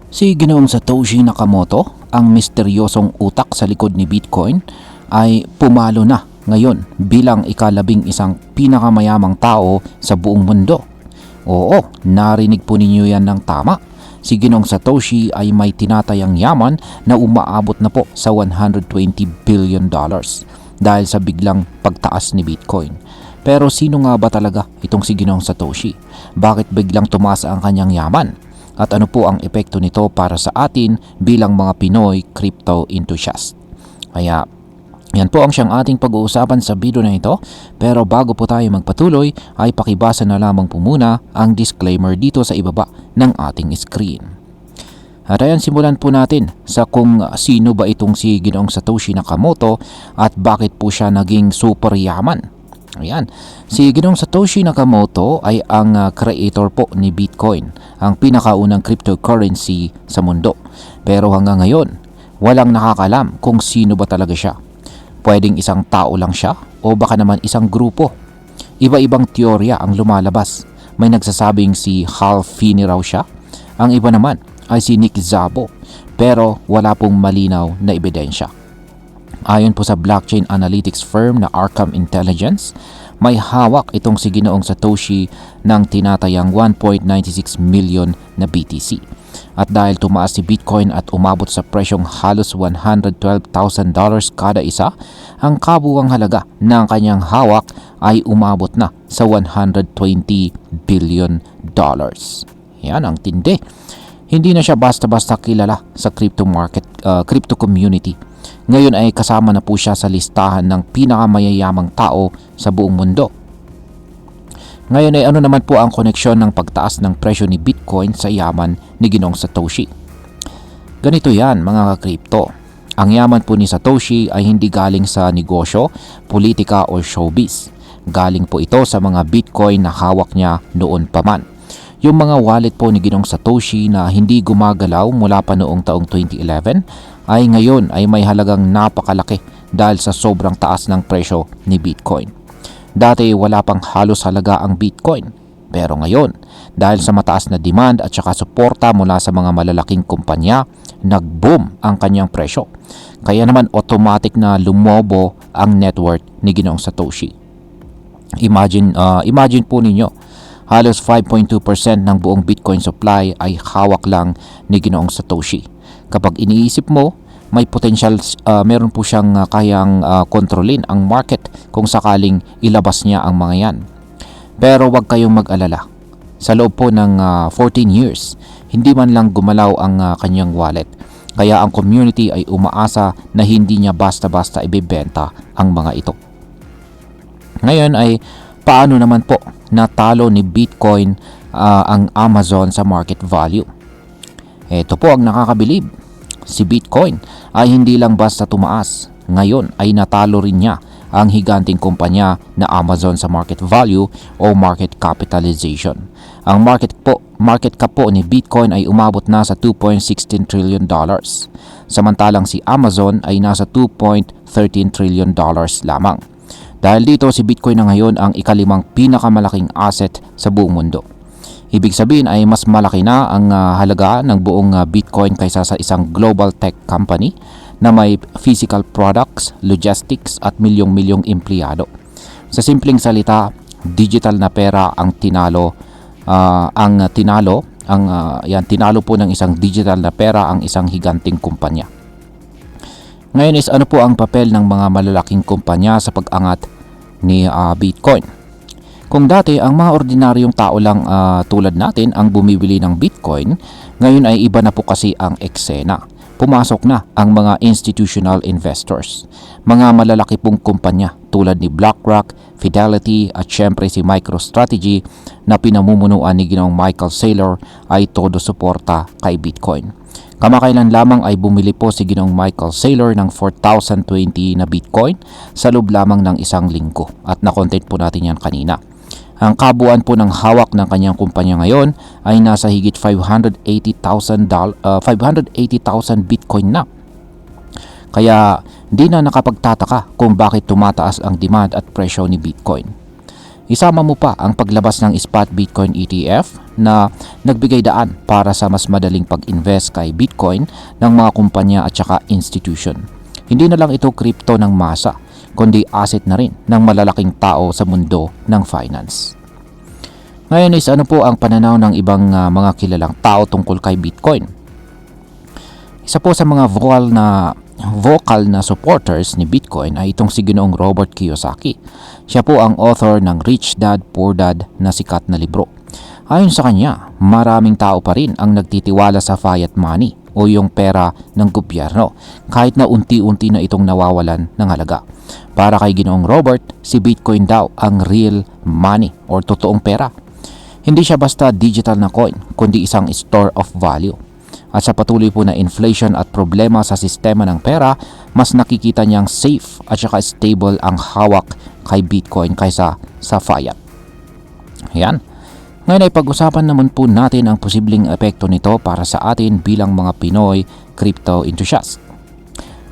Si Ginoong Satoshi Nakamoto, ang misteryosong utak sa likod ni Bitcoin, ay pumalo na ngayon bilang ika-11 pinakamayamang tao sa buong mundo. Oo, narinig po ninyo yan ng tama. Si Ginoong Satoshi ay may tinatayang yaman na umaabot na po sa $120 billion dahil sa biglang pagtaas ni Bitcoin. Pero sino nga ba talaga itong si Ginoong Satoshi? Bakit biglang tumaas ang kanyang yaman? At ano po ang epekto nito para sa atin bilang mga Pinoy crypto enthusiast? Kaya yan po ang siyang ating pag-uusapan sa video na ito. Pero bago po tayo magpatuloy ay pakibasa na lamang po muna ang disclaimer dito sa ibaba ng ating screen. At ayan, simulan po natin sa kung sino ba itong si Ginoong Satoshi Nakamoto at bakit po siya naging super yaman. Ayan, si Ginoong Satoshi Nakamoto ay ang creator po ni Bitcoin, ang pinakaunang cryptocurrency sa mundo. Pero hanggang ngayon, walang nakakalam kung sino ba talaga siya. Pwedeng isang tao lang siya o baka naman isang grupo. Iba-ibang teorya ang lumalabas. May nagsasabing si Hal Finney raw siya. Ang iba naman ay si Nick Szabo. Pero wala pong malinaw na ebidensya. Ayon po sa blockchain analytics firm na Arkham Intelligence, may hawak itong si Ginoong Satoshi ng tinatayang 1.96 million na BTC. At dahil tumaas si Bitcoin at umabot sa presyong halos $112,000 kada isa, ang kabuuang halaga ng kanyang hawak ay umabot na sa $120 billion. Yan ang tindi. Hindi na siya basta-basta kilala sa crypto community. Ngayon ay kasama na po siya sa listahan ng pinakamayayamang tao sa buong mundo. Ngayon ay ano naman po ang koneksyon ng pagtaas ng presyo ni Bitcoin sa yaman ni Ginoong Satoshi? Ganito yan mga ka-crypto. Ang yaman po ni Satoshi ay hindi galing sa negosyo, politika o showbiz. Galing po ito sa mga Bitcoin na hawak niya noon pa man. Yung mga wallet po ni Ginoong Satoshi na hindi gumagalaw mula pa noong taong 2011 ay ngayon ay may halagang napakalaki dahil sa sobrang taas ng presyo ni Bitcoin. Dati wala pang halos halaga ang Bitcoin. Pero ngayon, dahil sa mataas na demand at saka suporta mula sa mga malalaking kumpanya, nag-boom ang kanyang presyo. Kaya naman automatic na lumobo ang net worth ni Ginoong Satoshi. Imagine po ninyo, halos 5.2% ng buong Bitcoin supply ay hawak lang ni Ginoong Satoshi. Kapag iniisip mo, may potential, meron po siyang kayang kontrolin ang market kung sakaling ilabas niya ang mga yan. Pero wag kayong mag-alala. Sa loob po ng 14 years, hindi man lang gumalaw ang kanyang wallet. Kaya ang community ay umaasa na hindi niya basta-basta ibebenta ang mga ito. Ngayon ay paano naman po natalo ni Bitcoin ang Amazon sa market value? Ito po ang nakakabilib. Si Bitcoin ay hindi lang basta tumaas. Ngayon ay natalo rin niya ang higanting kumpanya na Amazon sa market value o market capitalization. Ang market cap po ni Bitcoin ay umabot na sa $2.16 trillion. Samantalang si Amazon ay nasa $2.13 trillion lamang. Dahil dito si Bitcoin na ngayon ang ikalimang pinakamalaking asset sa buong mundo. Ibig sabihin ay mas malaki na ang halaga ng buong Bitcoin kaysa sa isang global tech company na may physical products, logistics at milyong-milyong empleyado. Sa simpleng salita, digital na pera ang tinalo po ng isang digital na pera ang isang higanting kumpanya. Ngayon is ano po ang papel ng mga malalaking kumpanya sa pag-angat ni Bitcoin? Kung dati ang mga ordinaryong tao lang tulad natin ang bumibili ng Bitcoin, ngayon ay iba na po kasi ang eksena. Pumasok na ang mga institutional investors. Mga malalaki pong kumpanya tulad ni BlackRock, Fidelity at syempre si MicroStrategy na pinamumunuan ni Ginoong Michael Saylor ay todo suporta kay Bitcoin. Kamakailan lamang ay bumili po si Ginoong Michael Saylor ng 4,020 na Bitcoin sa loob lamang ng isang linggo at na-content po natin yan kanina. Ang kabuuan po ng hawak ng kanyang kumpanya ngayon ay nasa higit 580,000 Bitcoin na. Kaya di na nakapagtataka kung bakit tumataas ang demand at presyo ni Bitcoin. Isama mo pa ang paglabas ng spot Bitcoin ETF na nagbigay daan para sa mas madaling pag-invest kay Bitcoin ng mga kumpanya at saka institution. Hindi na lang ito crypto ng masa, kundi asset na rin ng malalaking tao sa mundo ng finance. Ngayon is ano po ang pananaw ng ibang mga kilalang tao tungkol kay Bitcoin? Isa po sa mga vocal na supporters ni Bitcoin ay itong si Ginoong Robert Kiyosaki. Siya po ang author ng Rich Dad Poor Dad na sikat na libro. Ayon sa kanya, maraming tao pa rin ang nagtitiwala sa fiat money o yung pera ng gobyerno kahit na unti-unti na itong nawawalan ng halaga. Para kay Ginoong Robert, si Bitcoin daw ang real money or totoong pera. Hindi siya basta digital na coin, kundi isang store of value. At sa patuloy po na inflation at problema sa sistema ng pera, mas nakikita niyang safe at saka stable ang hawak kay Bitcoin kaysa sa fiat. Ayan. Ngayon ay pag-usapan naman po natin ang posibleng epekto nito para sa atin bilang mga Pinoy crypto enthusiast.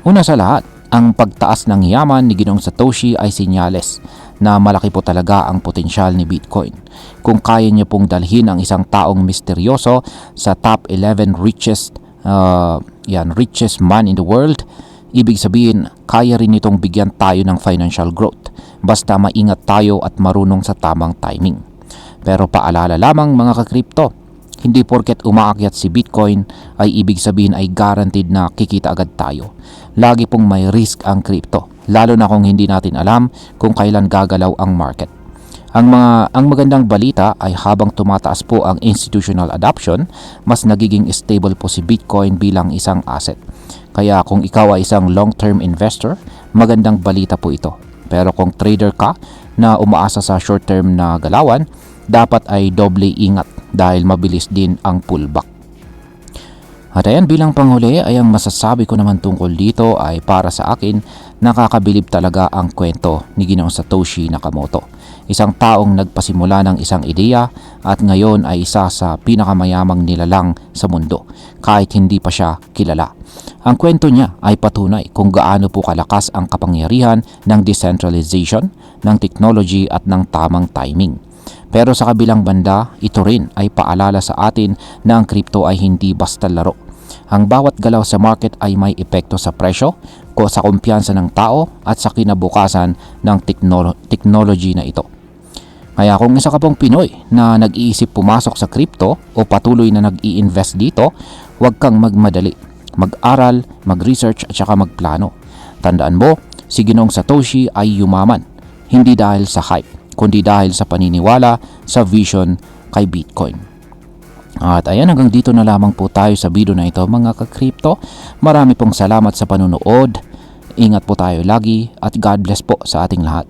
Una sa lahat, ang pagtaas ng yaman ni Ginoong Satoshi ay senyales na malaki po talaga ang potensyal ni Bitcoin. Kung kaya niya pong dalhin ang isang taong misteryoso sa top 11 richest man in the world, ibig sabihin kaya rin itong bigyan tayo ng financial growth basta maingat tayo at marunong sa tamang timing. Pero paalala lamang mga ka-crypto, hindi porket umaakyat si Bitcoin ay ibig sabihin ay guaranteed na kikita agad tayo. Lagi pong may risk ang crypto, lalo na kung hindi natin alam kung kailan gagalaw ang market. Ang magandang balita ay habang tumataas po ang institutional adoption, mas nagiging stable po si Bitcoin bilang isang asset. Kaya kung ikaw ay isang long-term investor, magandang balita po ito. Pero kung trader ka na umaasa sa short-term na galawan, dapat ay doble ingat dahil mabilis din ang pullback. At ayan, bilang panghuli ay ang masasabi ko naman tungkol dito ay para sa akin, nakakabilib talaga ang kwento ni Ginoong Satoshi Nakamoto. Isang taong nagpasimula ng isang ideya at ngayon ay isa sa pinakamayamang nilalang sa mundo kahit hindi pa siya kilala. Ang kwento niya ay patunay kung gaano po kalakas ang kapangyarihan ng decentralization, ng technology at ng tamang timing. Pero sa kabilang banda, ito rin ay paalala sa atin na ang crypto ay hindi basta laro. Ang bawat galaw sa market ay may epekto sa presyo, sa kumpiyansa ng tao at sa kinabukasan ng technology na ito. Kaya kung isa ka pong Pinoy na nag-iisip pumasok sa crypto o patuloy na nag-i-invest dito, huwag kang magmadali. Mag-aral, mag-research at saka magplano. Tandaan mo, si Ginoong Satoshi ay yumaman, hindi dahil sa hype, kundi dahil sa paniniwala sa vision kay Bitcoin. At ayan, hanggang dito na lamang po tayo sa video na ito mga ka-crypto. Marami pong salamat sa panunood. Ingat po tayo lagi at God bless po sa ating lahat.